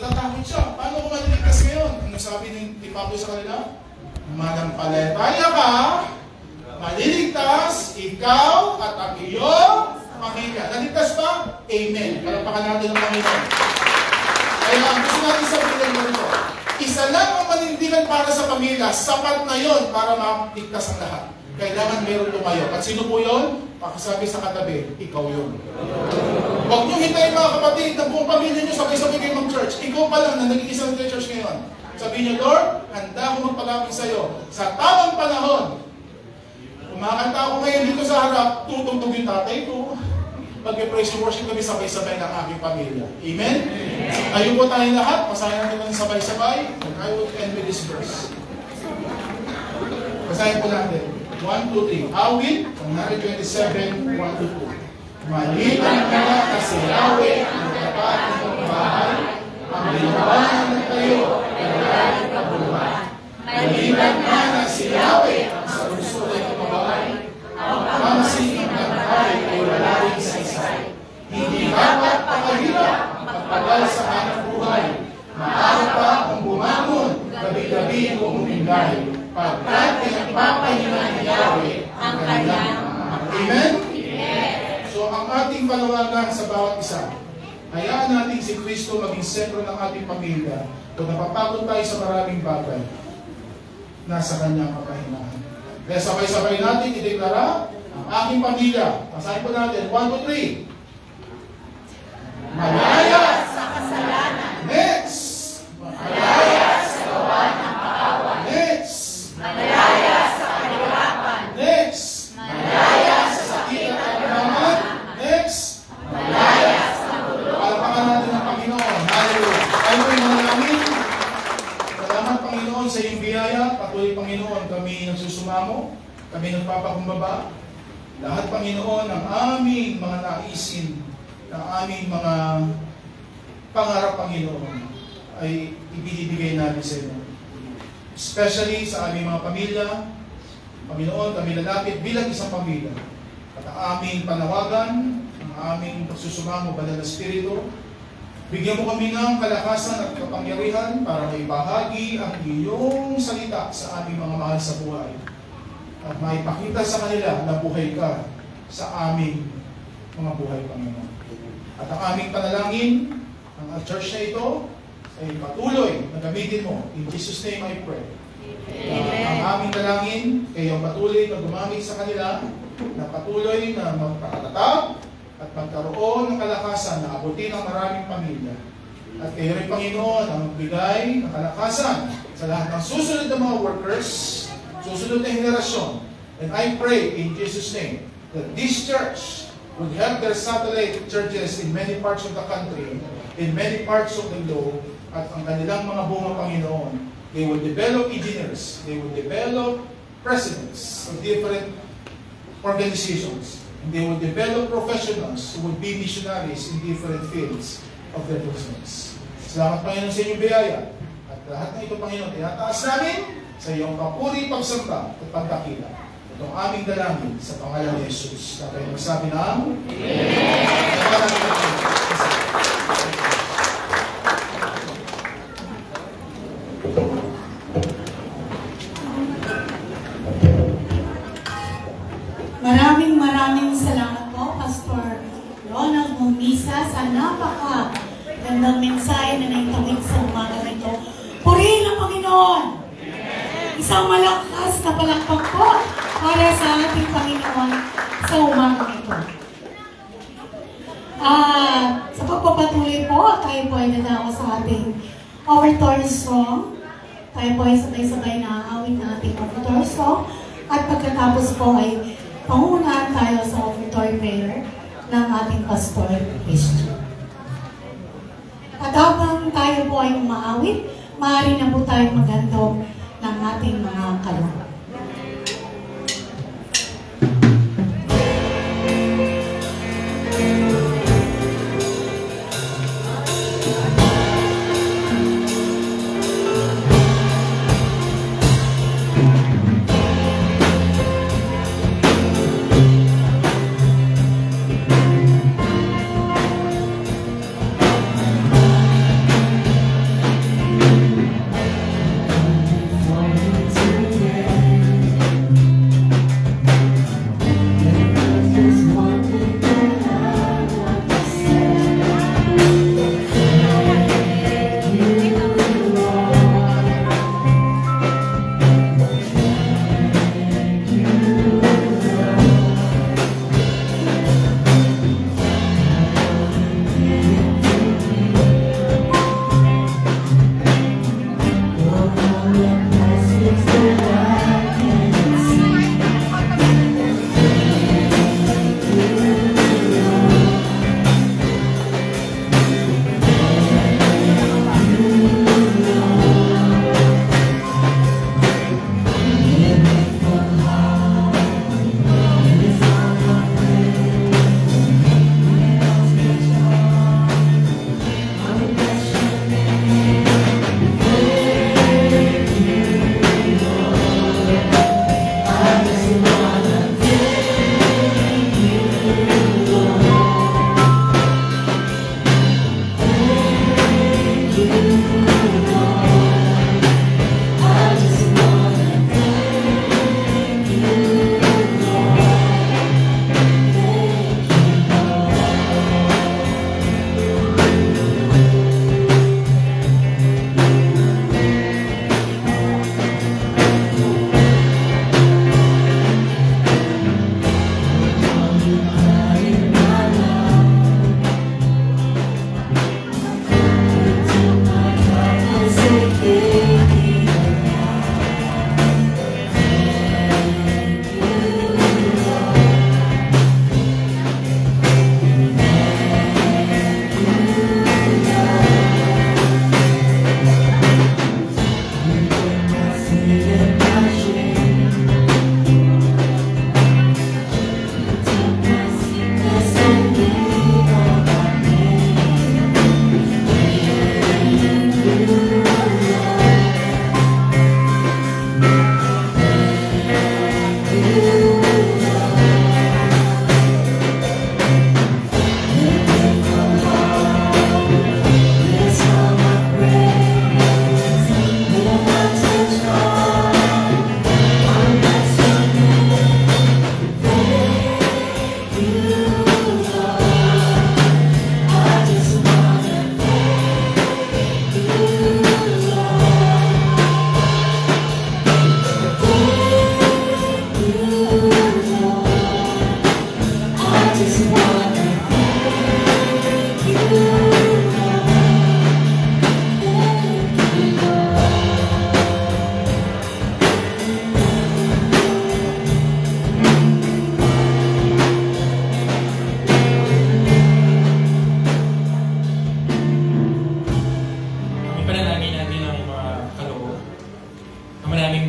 natatakot siya. Paano ko maliligtas ngayon? Ano sabi ni Pablo sa kanila? Manampalataya ka, maliligtas, ikaw at ang iyong pamilya. Naligtas ba? Amen. Palapakan natin ng Panginoon. Kaya gusto natin sabihin ganito. Isa lang ang manindigan para sa pamilya, sapat na yon para maligtas ang lahat. Kailangan meron lumayo. At sino po yun? Pakasabi sa katabi, ikaw yun. Huwag nyo hintayin mga kapatid na buong pamilya nyo sabay-sabay kayo mag-church. Ikaw pa lang na nag-iisa ng church ngayon. Sabihin nyo, Lord, handa ako magpalapit sa iyo. Sa tamang panahon, kumakanta ako ngayon dito sa harap, tutugtog yung tatay ko. Pag-praise and worship kami sabay-sabay ng aking pamilya. Amen? Ayun po tayong lahat. Pasahin natin ng sabay-sabay. And I will end with this verse. Pasahin po natin. 1, 2, 3. Awit, 127, 1, 2, 2. Maliban ka na kasi Yahweh ang tapat ng bahay. Ang binawanan ng tayo, ay wala ng kabuluhan. Maliban ka na si Yahweh ang sa gusto ay kumabay. Ang pamasin ng bahay ay wala rin sa isay. Hindi dapat pakahirap ang pagpagal sa hanap buhay. Maaari pa ang bumangon, gabi-gabi kung umingay. Pagkat pinagpapahinga ni Yahweh ang kanyang Amen? So ang ating panawagan sa bawat isa, hayaan natin si Kristo maging sentro ng ating pamilya. Kung napapagod tayo sa maraming bagay, nasa kanyang kapahingahan. Kaya sabay-sabay natin ideklara ang aking pamilya. Pasahin po natin, 1, 2, 3. Malaya sa kasalanan. Next. Malaya sa gawa ng paawan. Next. Malaya sa kahirapan. Next. Malaya sa sakit at kaganaman. Next. Malaya sa gulo. Palapakan natin ang Panginoon. Hallelujah. Tayo po yung manalangin. Salamat Panginoon sa iyong biyaya. Patuloy Panginoon kami nagsusumamo. Kami nagpapakumbaba. Lahat Panginoon ang aming mga naisin, ang aming mga pangarap Panginoon ay ibibigay namin sa iyo. Especially sa aming mga pamilya, Panginoon, kami lalapit bilang isang pamilya. At ang aming panawagan, ang aming pagsusumamo, Banal na Espiritu, bigyan mo kami ng kalakasan at kapangyarihan para maibahagi ang iyong salita sa aming mga mahal sa buhay. At maipakita sa kanila na buhay ka sa aming mga buhay, Panginoon. At ang aming panalangin, ang church na ito, ay patuloy na gamitin mo. In Jesus' name I pray. Ang aming dalangin, kayong patuloy na gumamit sa kanila, na patuloy na magpakatatag at magkaroon ng kalakasan na abutin ang maraming pamilya. At kayo rin, Panginoon, ang magbigay ng kalakasan sa lahat ng susunod na mga workers, susunod na henerasyon. And I pray in Jesus' name that this church would have their satellite churches in many parts of the country, in many parts of the globe, at ang kanilang mga bunga, Panginoon, they will develop engineers, they will develop presidents of different organizations, and they will develop professionals who will be missionaries in different fields of their business. Salamat, Panginoon, sa inyong biyaya. At lahat na ito, Panginoon, tinataas namin sa iyong papuri, pagsamba at pagkakila. Itong aming dalangin sa pangalan ni Jesus. Kaya magsabi ng Maraming salamat po, Pastor Ronald Mumisa, sa napaka-gandang mensahe na naitawid sa umaga nito. Purihin ang Panginoon! Isang malakas na palakpak po para sa ating Panginoon sa umaga nito. Sa pagpapatuloy po, tayo po ay nadako sa ating overture song. Tayo po ay sabay-sabay na aawit na ating overture song. At pagkatapos po ay pangunahan tayo sa offertory prayer ng ating Pastor Christian. At habang tayo po ay umaawit, maaari na po tayong magandog ng ating mga kalooban.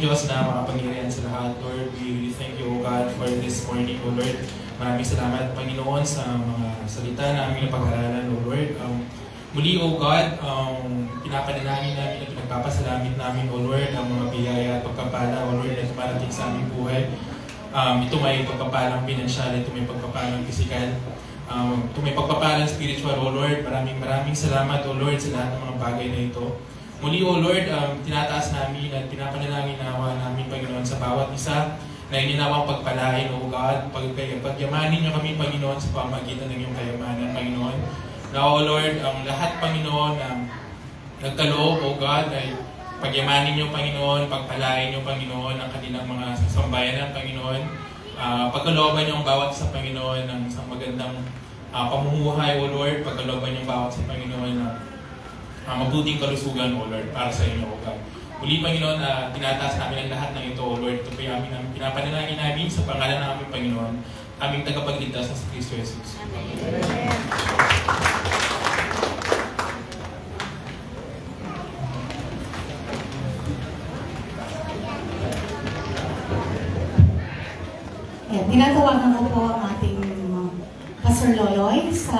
Diyos na makapangyarihan sa lahat. Lord, we really thank you, O God, for this morning, O Lord. Maraming salamat, Panginoon, sa mga salita na aming napag-aralan, O Lord. Muli, O God, pinapanalangin namin at pinagpapasalamit namin, O Lord, ang mga biyaya at pagpapala, O Lord, na tumarating sa aming buhay. Ito may pagpapalang pinansyal, ito may pagpapalang pisikal, ito may pagpapalang spiritual, O Lord. Maraming salamat, O Lord, sa lahat ng mga bagay na ito. Muli, O Lord, tinataas namin at pinapanalangin nawa namin, Panginoon, sa bawat isa na ininawang pagpalain, O God. Pagyamanin niyo kami, Panginoon, sa pamagitan ng iyong kayamanan, Panginoon. Now, O Lord, ang lahat, Panginoon, na nagkaloob, O God, ay pagyamanin niyo, Panginoon, pagpalain niyo, Panginoon, ang kanilang mga sambayanan, Panginoon. Pagkalooban niyo ang bawat sa Panginoon ng isang magandang pamumuhay, O Lord. Pagkalooban niyo ang bawat sa Panginoon na mabuting kalusugan, O Lord, para sa inyo, O God. Muli, Panginoon, tinataas namin ang lahat ng ito, O Lord. Ito po yung pinapanalangin namin sa pangalan ng aming Panginoon, aming tagapagligtas na si Kristo Jesus. Amen. Ayan, tinatawagan ko po ang ating Pastor Loloy sa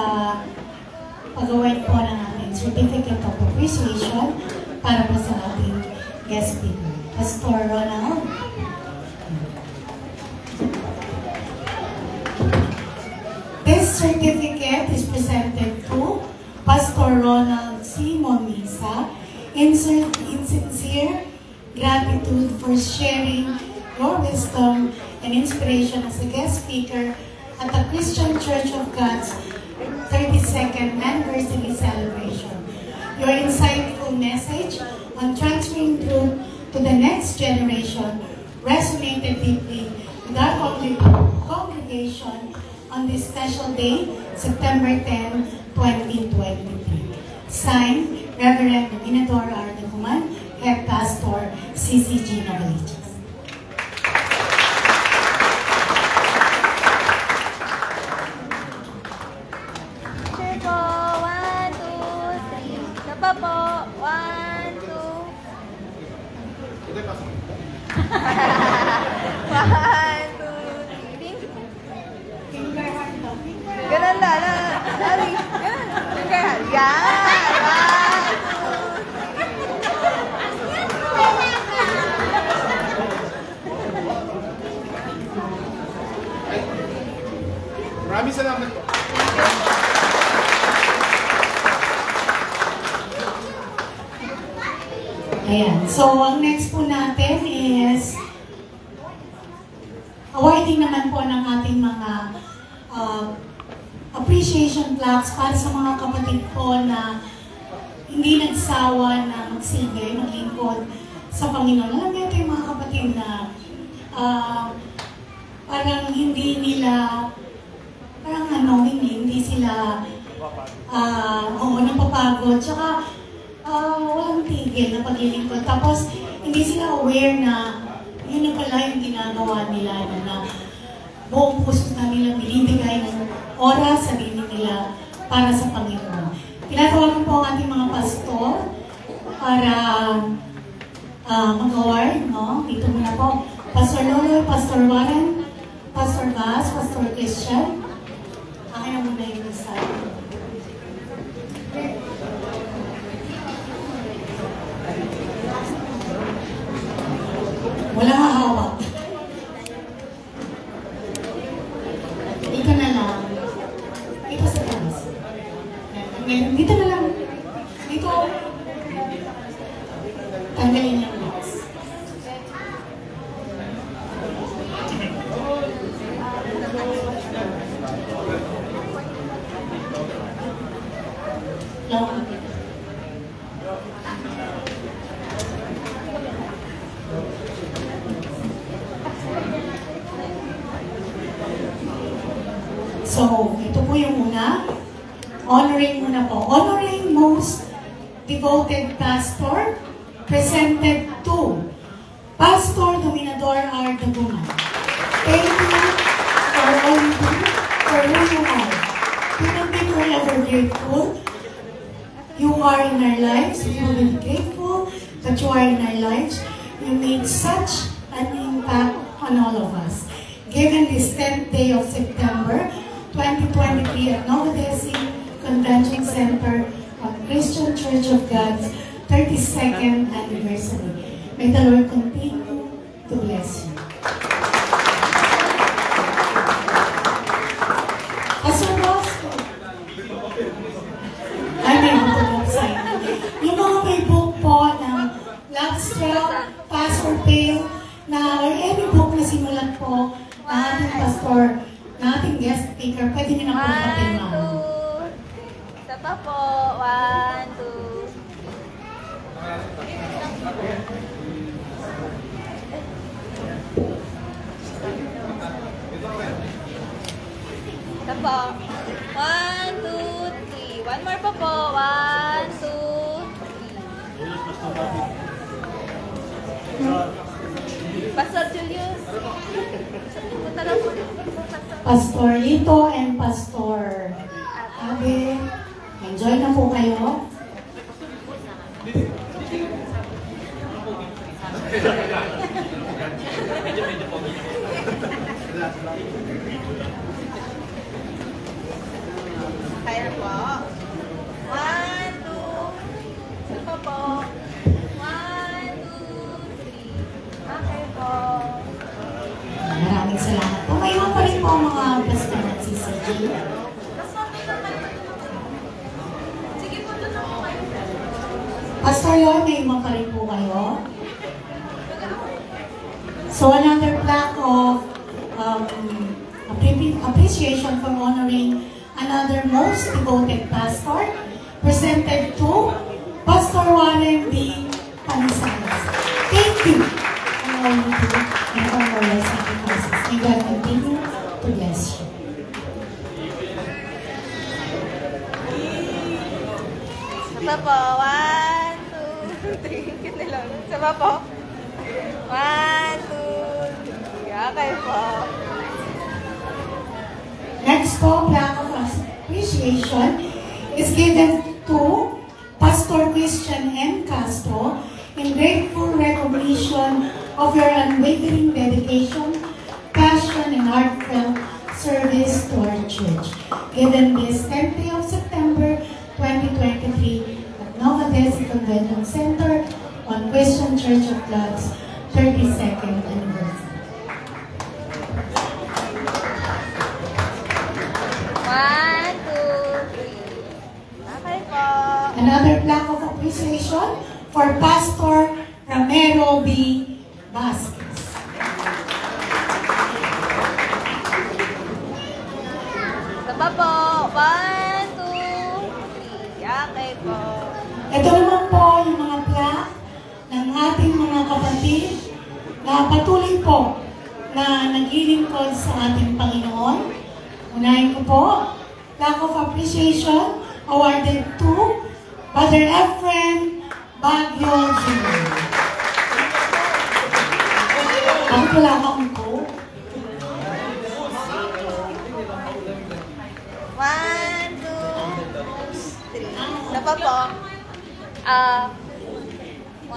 pag-award po ng ating Certificate of Appreciation para po sa ating guest speaker, Pastor Ronald. This certificate is presented to Pastor Ronald C. Monisa in sincere gratitude for sharing your wisdom and inspiration as a guest speaker at the Christian Church of God's 32nd anniversary celebration. Your insightful message on transferring truth to the next generation resonated deeply with our congregation on this special day, September 10, 2023. Signed, Reverend Dominador R. Daguman, Head Pastor, CCG Novaliches. Maraming salamat po. Ayan. So, ang next po natin is awarding naman po ng ating mga appreciation plaques para sa mga kapatid po na hindi nagsawa na magsilbi, maglingkod sa Panginoon. Alam niyo ito yung mga kapatid na parang hindi nila, parang hindi sila napapagod. Tsaka, walang tigil na paglilingkod. Tapos, hindi sila aware na yun na pala yung ginagawa nila na buong puso na nila binibigay ng oras sa sarili nila para sa Panginoon. Tinatawagan po ang ating mga pastor para mag-award, no? Dito muna po. Pastor Lolo, Pastor Warren, Pastor Vaz, Pastor Christian. Akin na muna yung isa. Wala hahawak. Dito na lang. Dito sa taas. Dito na lang. Dito. Tanggalin yung box. Long. So, ito po yung una. Honoring muna po. Honoring most devoted pastor presented to Pastor Dominador R. Daguman. Thank you for all you do, for who you are. We will be forever grateful. You are in our lives. We will be grateful that you are in our lives. You made such an impact on all of us. Given this 10th day of September 2023 at Nova Desi Convention Center of Christian Church of God's 32nd anniversary. May the Lord continue to bless you. Pastor Ross, ay may butog sa inyo. Yung mga may book po ng Love Strap, Pastor Pale, na or any book na simulat po na ating pastor, na ating guest speaker, pwede nyo na po patingnan. Isa pa po. 1, 2. Isa po. 1, 2, 3. One more pa po. 1, 2, 3. Pastor Julius. Punta lang po. Pastor Lito and Pastor Abe, enjoy na po kayo. Kaya po. 1, 2. Isa pa po. 1, 2, 3. Okay po. Maraming salamat po. Ngayon pa rin po ang mga pastor at CCG. Sige po, doon ako kayo. Pastor Lord, may iba pa rin po kayo. So another plaque of appreciation for honoring another most devoted pastor presented to Pastor Warren B. Panisalas. Thank you for all you do and for all your sacrifices. May God continue to bless you. Isa po. 1, 2, 3. Cute nila. Isa pa po. 1, 2, 3. Okay po. Next po, plaque of appreciation is given to Pastor Christian M. Castro in grateful recognition of your unwavering dedication, passion, and heartfelt service to our church. Given this 10th day of September 2023 at Nova Desi Convention Center on Christian Church of God's 32nd anniversary. 1, 2, 3. Okay po. Another plaque of appreciation for Pastor Ramiro B. Vasquez. Saba po. 1, 2, 3. Okay po. Ito naman po yung mga plaque ng ating mga kapatid na patuloy po na naglilingkod sa ating Panginoon. Unahin ko po, plaque of appreciation awarded to Brother Efren Baguio Jr. Ang plaque ko. 1, 2, 3. Saba po. 1, 2.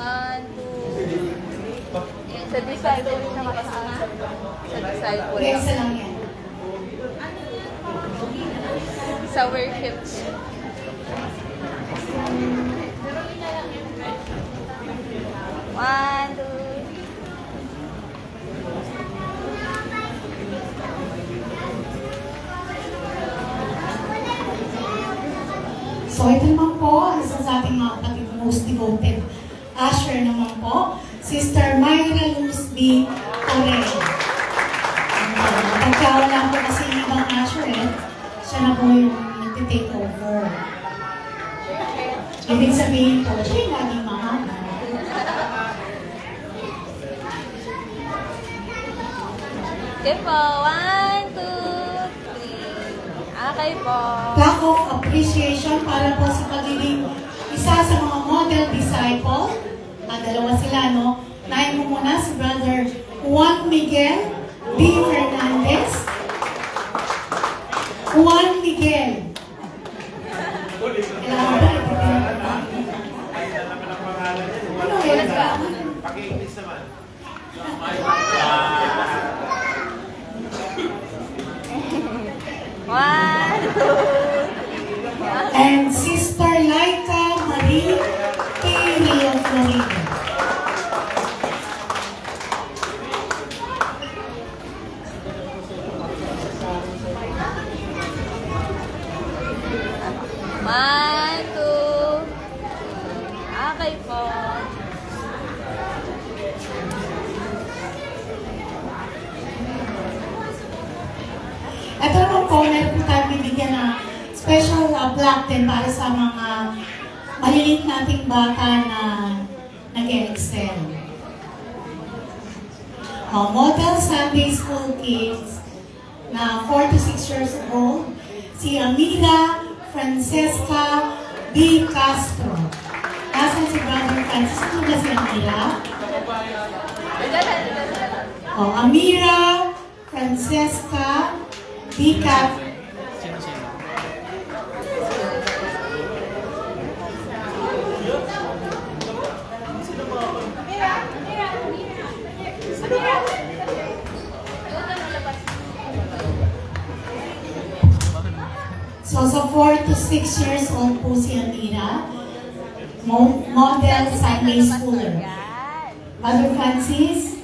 Sa disciple na makasama. Sa disciple. Okay, isa lang yan. Sa worship. One, two. So ito naman po, isa sa ating mga kapatid most devoted usher naman po, Sister Myra Luz B. Torre. Pagkawala po kasi yung ibang usher, siya na po yung nag-take over. Ibig sabihin po, siya yung laging mahal. Okay po. 1, 2, 3. Okay po. Plaque of appreciation para po sa pagiging isa sa mga model disciple. Dalawa sila, no? Nahin mo muna si Brother Juan Miguel B. Fernandez. Juan Miguel. Kailangan ba? Ano yun? Paki-English naman. One, two. And Sister Laika Marie P. Rio Florida. One, two. Okay po. Ito naman po, meron po tayo bibigyan na special plaque din para sa mga maliliit nating bata na nag-excel. Model Sunday School kids na 4 to 6 years old, si Amira Francesca B. Castro. Nasaan si Brother Francis? Ano ba si Amira? Amira Francesca B. Castro. So, sa 4 to 6 years old po si Amira, model Sunday schooler. Brother Francis?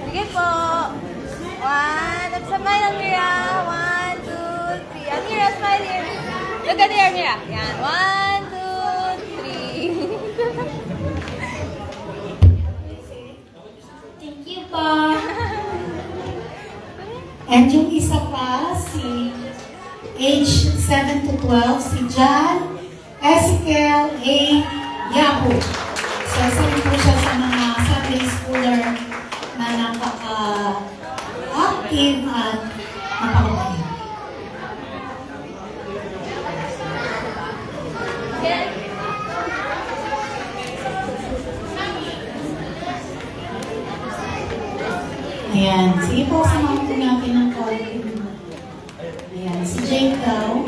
Sige po. One. Smile, Amira. 1, 2, 3. Amira, smile here. Look at here, Amira. Yan. 1, 2, 3. Thank you po. And yung isa pa, si age 7 to 12, si John Ezekiel A. Yabu. So, isa rin po siya sa mga Sunday schooler na napaka-active at napakabait. Ayan. Sige po, samahan po natin ng konti. Ayan. Si Jake daw.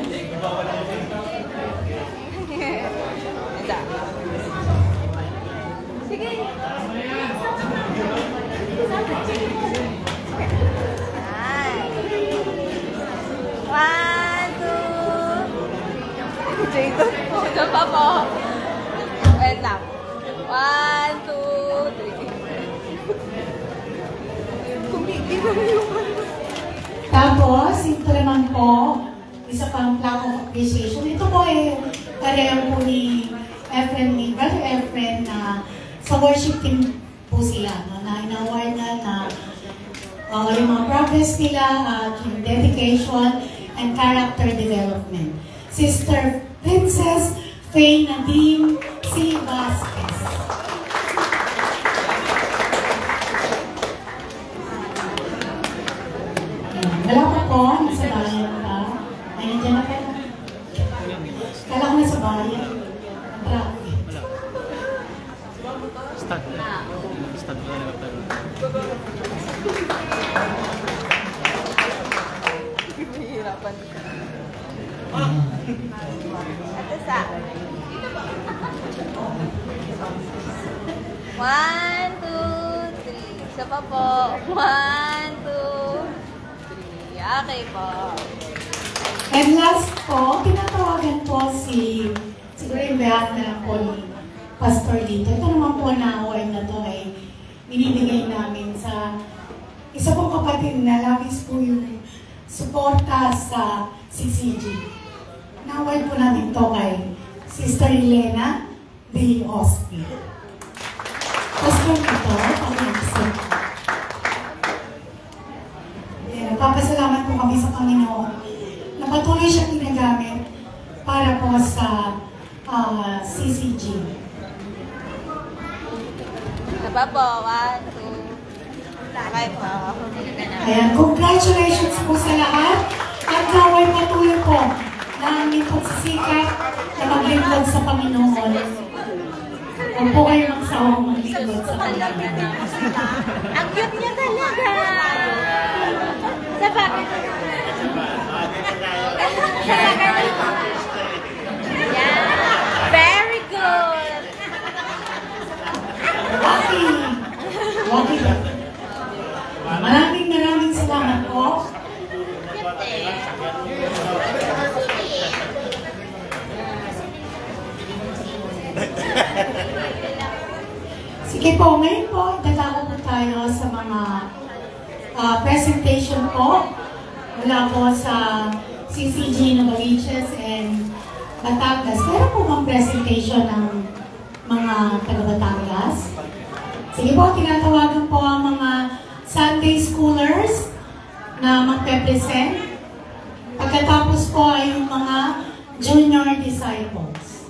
Sige. One, two. Jacob. Ano pa po? Wait lang. 1, 2, 3. Kumigil yung Tapos, ito naman po, isa pang plaque of appreciation. Ito po ay pareho po ni Efren, ni Brother Efren na sa worship team po sila, no, na in-award na yung mga progress nila at yung dedication and character development. Sister Princess Faye Nadine C. Vasquez. Wala pa po, nasa bayan pa. Ay, nandiyan na pala. Kala ko nasa bayan. Traffic. Start na Hihirapan. Ito sa. 1, 2, 3. Isa pa po. 1, 2, 3. Okay po. And last po, tinatawagan po siguro yung behalf na lang po ni Pastor dito. Ito naman po na award na to ay binibigay namin sa isa pong kapatid na labis po yung suporta sa CCG. Na-award po namin to kay Sister Elena B. Ospi. Pastor ito, pag-exit. Nagpapasalamat po kami sa Panginoon na patuloy siyang ginagamit para po sa CCG. Isa pa po. 1, 2. Okay po. Ayan, congratulations po sa lahat at naway patuloy po na aming pagsisikap na maglingkod sa Panginoon. Huwag po kayo magsawang maglingkod sa Panginoon. Ang cute niya talaga. Sa bakit? Yeah. Very good. Wagi. Maraming salamat po. Sige po, ngayon po, dadako po tayo sa mga presentation po mula po sa CCG Novaliches and Batangas. Meron po bang presentation ng mga taga-Batangas? Sige po, tinatawagan po ang mga Sunday Schoolers na magpe-present. Pagkatapos po ay yung mga Junior Disciples.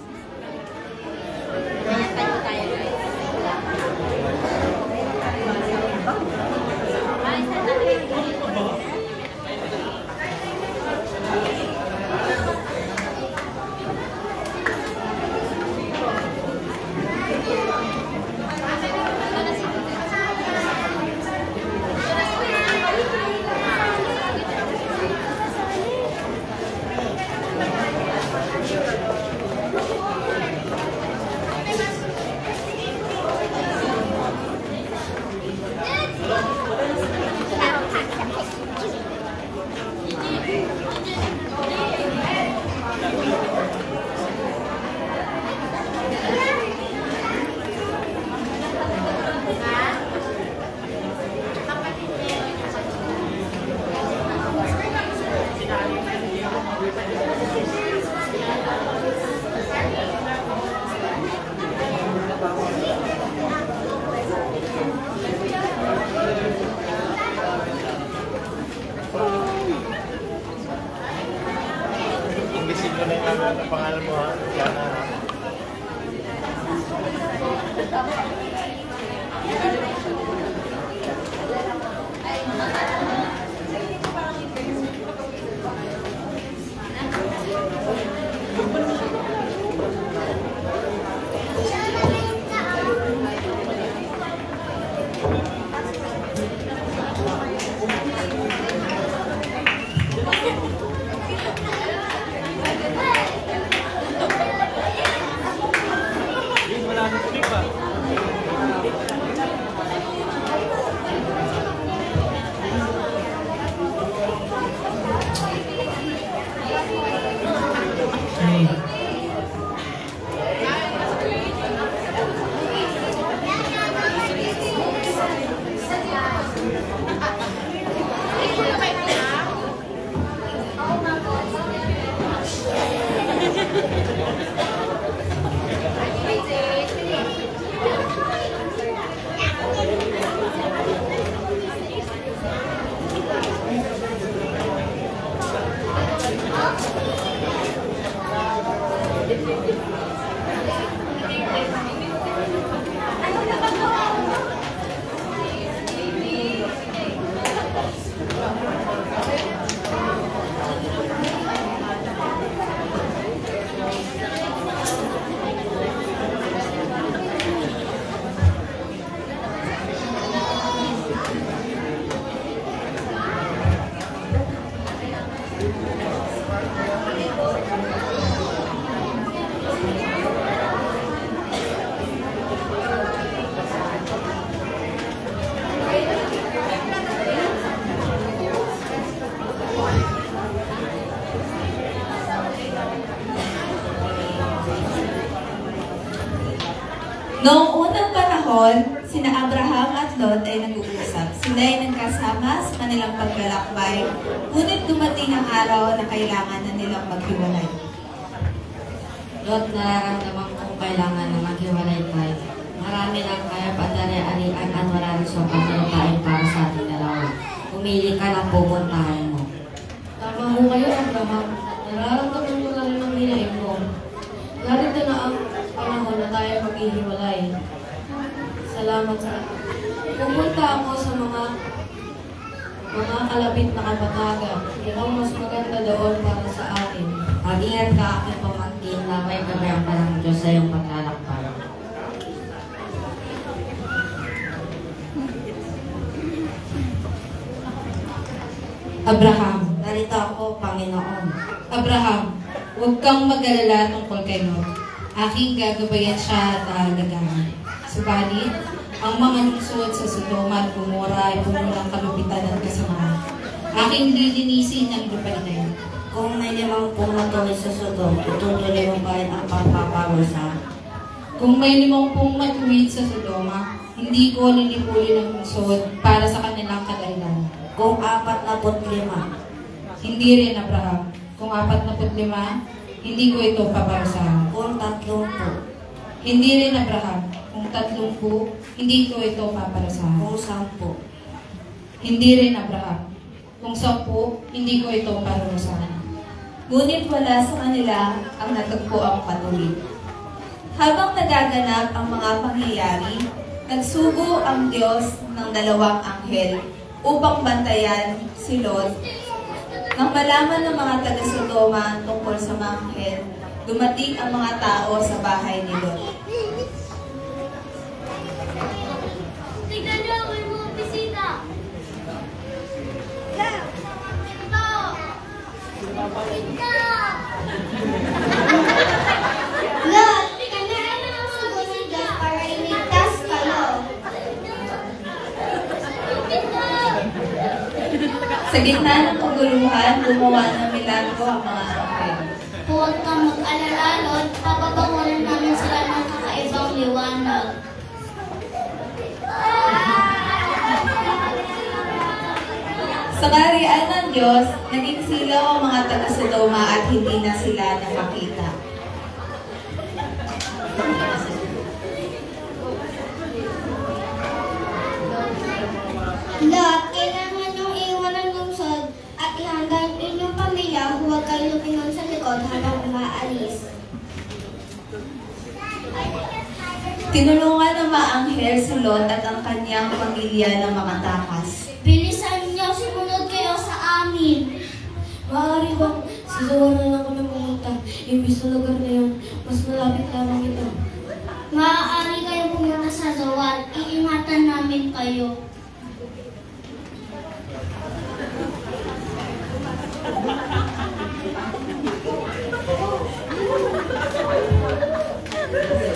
Inglesin ko na yung pangalan mo, ha? Diana. Doon, sina Abraham at Lot ay nag-uusap. Sila ay nagkasama sa kanilang paglalakbay, ngunit dumating ang araw na kailangan na nilang maghiwalay. Lot, nararamdaman kong kailangan na maghiwalay tayo. Marami lang kaya padari-arian at wala rin sa pagkatain para sa ating dalawa. Pumili ka ng pupuntahan mo. Tama mo kayo, Abraham. Nararamdaman mo na rin ang hinahin mo. Narito na ang panahon na tayo maghihiwalay. Salamat sa pupunta ako sa mga kalapit na kabatagan. Ikaw mas maganda doon para sa akin. Mag-ingat ka aking pamangkin na may gabayang pa ng Diyos sa iyong paglalakbay. Abraham, Narito ako, Panginoon. Abraham, huwag kang mag-alala tungkol kay Lot. Aking gagabayan siya at aalagaan. Subalit, ang mga lungsod sa Sodoma at Gomora ay puno ng kalupitan at kasamaan. Aking lilinisin ang lupa nila. Kung may 50 matuloy sa Sodom, itutuloy mo ba rin ang pagpaparusa? Kung may 50 matuwid sa Sodoma, hindi ko lilipulin ang lungsod para sa kanilang kadahilan. Kung 45, Hindi rin, Abraham. Kung 45, hindi ko ito paparusahan. kung 30, Hindi rin, Abraham. Kung 30, hindi ko ito paparusahan. kung 10, Hindi rin, Abraham. Kung 10, hindi ko ito parusahan. Ngunit wala sa kanila ang natagpo ang patuloy. Habang nagaganap ang mga pangyayari, nagsugo ang Diyos ng 2 anghel upang bantayan si Lot. Nang malaman ng mga taga-Sodoma tungkol sa mga anghel, dumating ang mga tao sa bahay ni Lot. Tignan niyo, may mga bisita. Lot, kailangan na ang sugo ng Diyos para iligtas kayo. Sa gitna ng kaguluhan, gumawa ng milagro ang mga anghel. Huwag kang mag-alala, Lot. Papabangunan namin sila ng kakaibang liwanag. Sa kaharian ng Diyos, naging silaw ang mga taga-Sodoma at hindi na sila nakakita. Lot, kailangan niyong iwan ang lungsod at ihanda ang inyong pamilya. Huwag kayo lumingon sa likod habang umaalis. Tinulungan ng mga anghel si Lot at ang kanyang pamilya ng mga takas. Bilisan niyo, sumunod kayo sa amin. Maaari bang sa Zoar na lang kami pumunta? Imbis sa lugar na yun, mas malapit lamang ito. Maaari kayong pumunta sa Zoar. Iingatan namin kayo.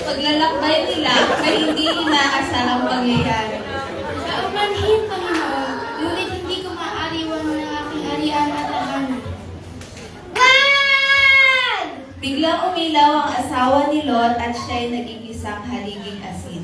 Paglalakbay nila ay hindi inaasahang pangyayari. Kaumanhin, Panginoon, ngunit hindi ko maaariwan ng aking arian at tahanan. Wag! Biglang umilaw ang asawa ni Lot at siya'y naging isang haliging asin.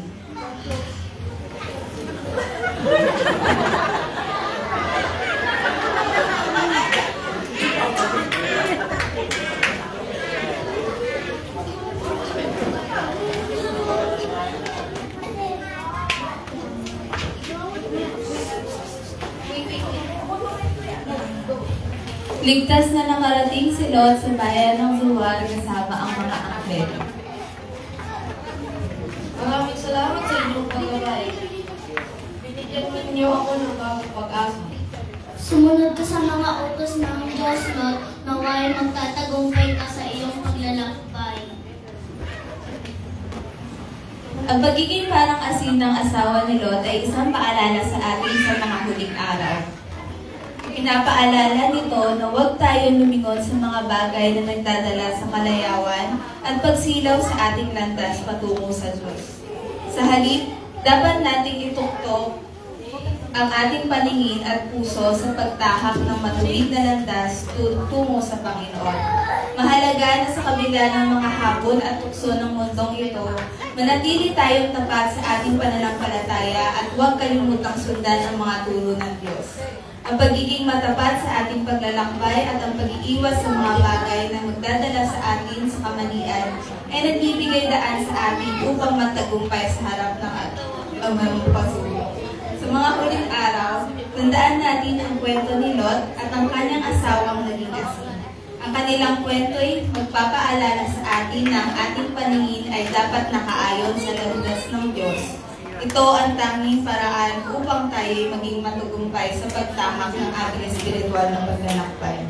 Ligtas na nakarating si Lot sa bayan ng Zoar kasama ang mga anghel. Maraming salamat sa inyong paggabay. Binigyan ninyo ako ng bagong pag-asa. Sumunod ka sa mga utos ng Diyos, Lot, naway magtatagumpay ka sa iyong paglalakbay. Ang pagiging parang asin ng asawa ni Lot ay isang paalala sa atin sa mga huling araw. Pinapaalala nito na huwag tayo lumingon sa mga bagay na nagdadala sa kalayawan at pagsilaw sa ating landas patungo sa Diyos. Sa halip, dapat nating ituktok ang ating paningin at puso sa pagtahak ng matuwid na landas tungo sa Panginoon. Mahalaga na sa kabila ng mga habon at tukso ng mundong ito, manatili tayong tapat sa ating pananampalataya at huwag kalimutang sundan ang mga turo ng Diyos. Ang pagiging matapat sa ating paglalakbay at ang pag-iiwas sa mga bagay na magdadala sa atin sa kamalian ay nagbibigay daan sa atin upang magtagumpay sa harap ng ating pagsulong. Sa mga huling araw, tandaan natin ang kwento ni Lot at ang kanyang asawang naging asin. Ang kanilang kwento ay magpapaalala sa atin na ang ating paningin ay dapat nakaayon sa landas ng Diyos. Ito ang tanging paraan upang tayo maging matagumpay sa pagtahak ng ating espiritual na paglalakbay.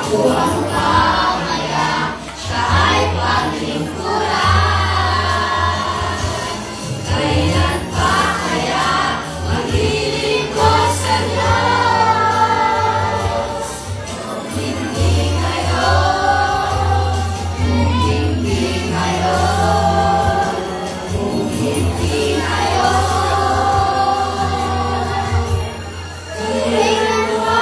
Buwang ka kaya siya ay paglingkuran. Kailan pa kaya maglilingkod sa Diyos? Kung hindi ngayon, kung hindi ngayon, kung hindi ngayon, kailan pa?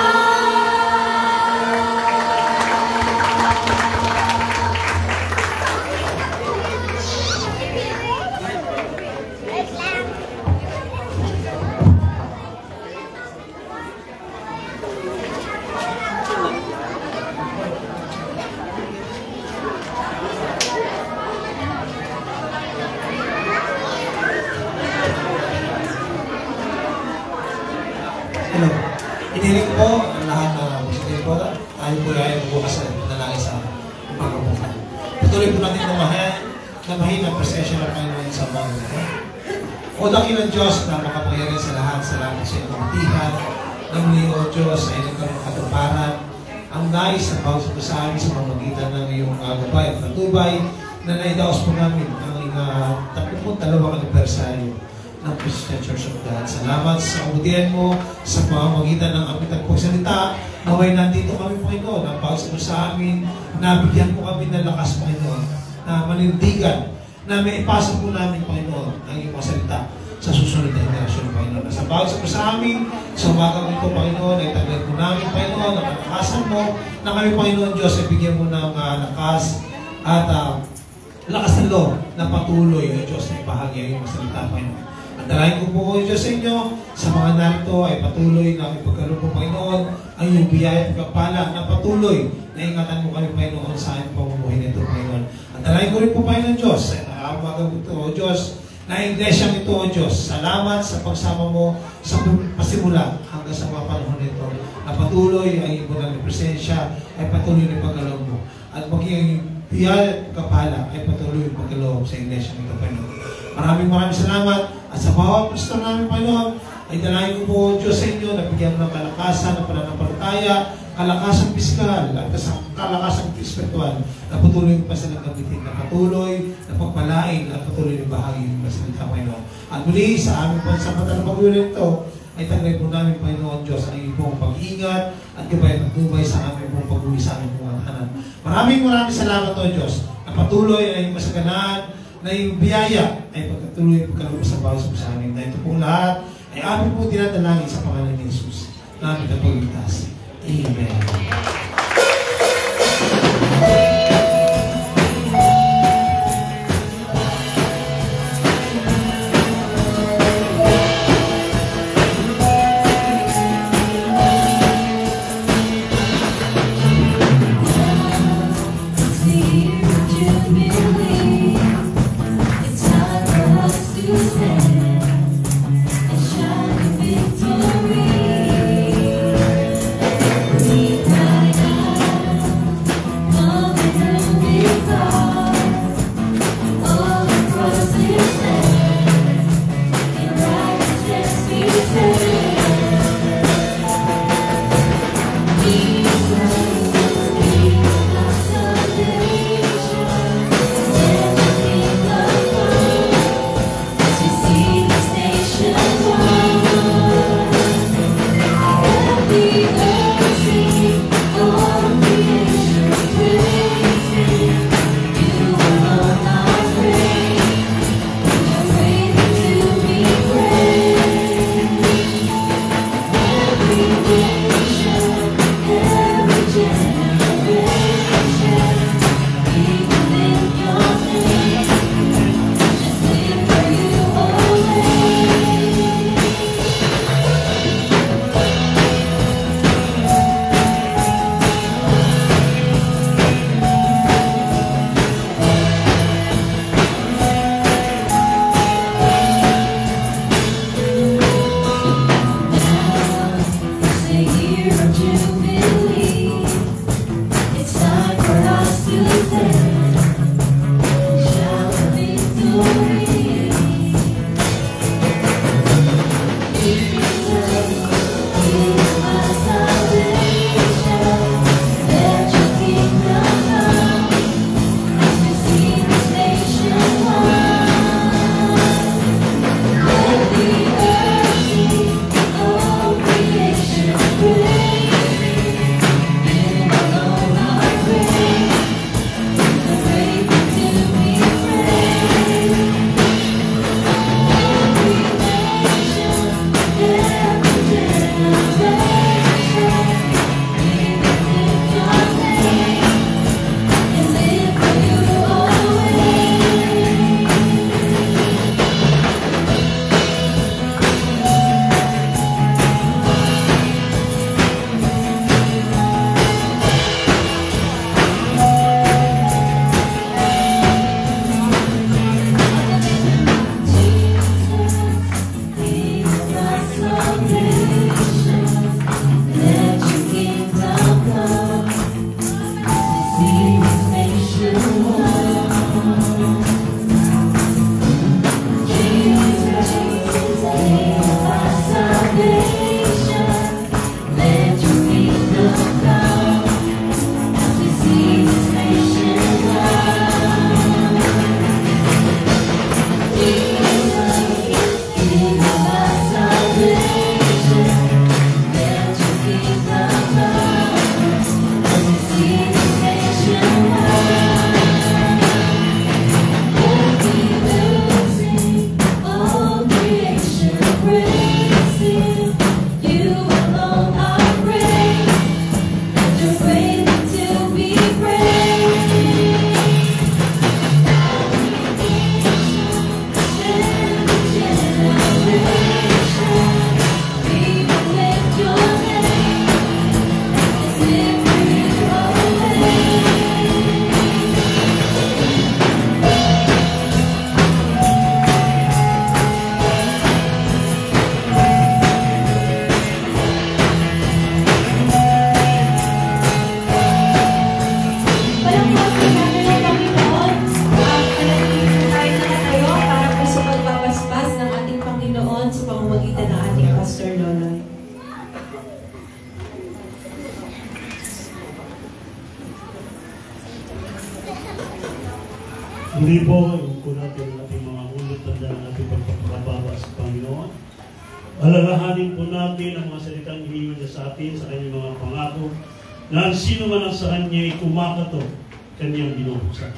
Hello. Inilig po ang lahat na gusto po. Tayo po ay bukas na nalangin sa pagkabukan. Patuloy po natin namahin ang presensya ng Panginoon sa mga ito. O dakilang Diyos na makapangyarihan sa lahat, salamat sa iyong kabutihan. Nang muli, O Diyos, ay nagkaroon katuparan ang nais na bawat sa amin sa pamamagitan ng iyong gabay at patubay na naidaos po namin ang 32 anibersaryo ng Christian Church of God. Salamat sa kabutihan mo sa pamamagitan ng aming tagpagsalita. Naway nandito kami, Panginoon, ang bawat sa amin, nabigyan mo kami ng lakas, Panginoon, na manindigan, na may ipasok po namin, Panginoon, ang iyong salita sa susunod na henerasyon, Panginoon. Sa bawat sa amin, sa umagang ito, Panginoon, ay tagad mo namin, Panginoon, ang kalakasan mo, na kami, Panginoon Diyos, ay bigyan mo ng lakas at lakas ng loob na patuloy, O Diyos, na ipahagi ang iyong salita, Panginoon. At dalahin ko po, O Diyos, sa inyo, sa mga narito ay patuloy na ipagkaroon po, Panginoon, ang iyong biyaya at pagpapala na patuloy na ingatan mo kami, Panginoon, sa aming pamumuhay nito, Panginoon. At dalahin ko rin po, Panginoon Diyos, sa umagang ito, O Diyos, na iglesyang ito, O Diyos, salamat sa pagsama mo sa pasimula hanggang sa mga panahon nito, na patuloy ang iyong bunang presensya ay patuloy na pagkaloob mo. At maging biyaya at pagpapala ay patuloy ang pagkaloob sa iglesyang ito, Panginoon. Maraming salamat. At sa bawat pastor namin, Panginoon, ay dalahin ko po, Diyos, sa inyo, na bigyan mo ng kalakasan, ng pananampalataya, kalakasang piskal, at kalakasang espiritual, na patuloy pa sa nagamitin, na patuloy, na pagpalain, at patuloy na bahagi ng masalita, Panginoon. At muli, sa aming pansamantalang pag-uwi ito, ay tagay po namin, Panginoon Diyos, ang iyong pong pag-ingat at gabay at tubay sa aming pong pag-uwi sa aming pong tahanan. Maraming salamat, O Diyos, na patuloy na iyong kasaganaan, na yung biyaya ay pagkatuloy pagkaloob sa bawat sa amin. Na ito pong lahat ay amin po dinadalangin sa pangalan ni Jesus na aming kapagligtas. Amen. Victory. Muli po, yung po natin ang ating mga ulot tanda ng ating pagpapakababa sa Panginoon. Alalahanin po natin ang mga salitang iniwan niya sa atin sa kanyang mga pangako na ang sino man ang sa kanya ay kumakato, kanyang binubuksan.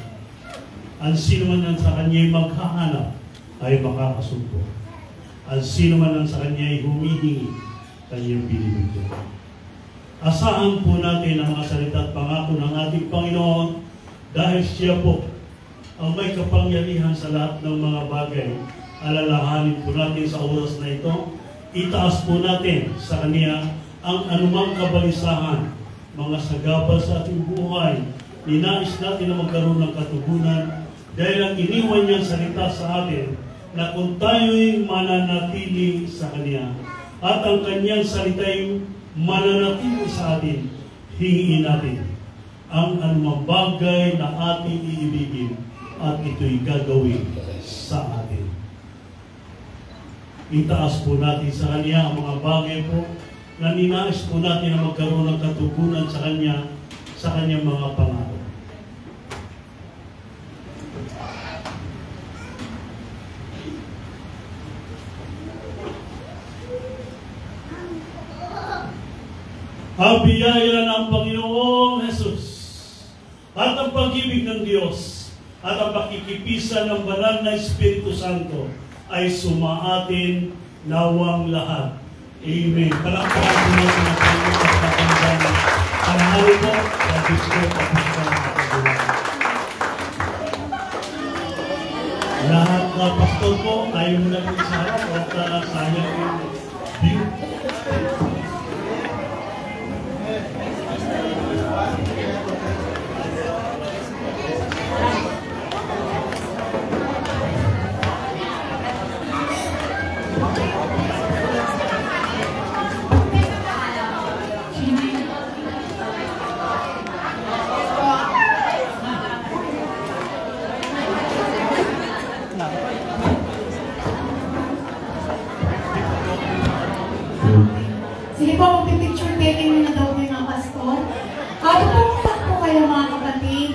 Ang sino man ang sa kanya ay maghahanap ay makakasumpo. Ang sino man ang sa kanya ay humihingi, kanyang binibigyan. Asahan po natin ang mga salita at pangako ng ating Panginoon dahil siya po ang may kapangyarihan sa lahat ng mga bagay. Alalahanin po natin sa oras na ito, itaas po natin sa Kanya ang anumang kabalisahan, mga sagabal sa ating buhay. Ninais natin na magkaroon ng katugunan dahil ang iniwan niyang salita sa atin na kung tayo'y mananatili sa Kanya at ang Kanyang salita'y mananatili sa atin, hingin natin ang anumang bagay na ating iibigin at ito'y gagawin sa atin. Itaas po natin sa Kanya ang mga bagay po na ninais po natin na magkaroon ng katugunan sa Kanya, sa Kanyang mga pangako. Ang biyaya ng Panginoong Jesus at ang pag-ibig ng Diyos at ang pakikipisan ng banal na Espiritu Santo ay sumaatin nawang lahat. Amen. Palakpakan po natin ang Panginoon at katandaan. Panahali po, kapit ko, kapit ka, lahat na pastor po, ayaw mo na rin sa harap at sayang yung view. Sige po, magpipicture taking muna daw ng mga pastor. At po kayo mga kapatid.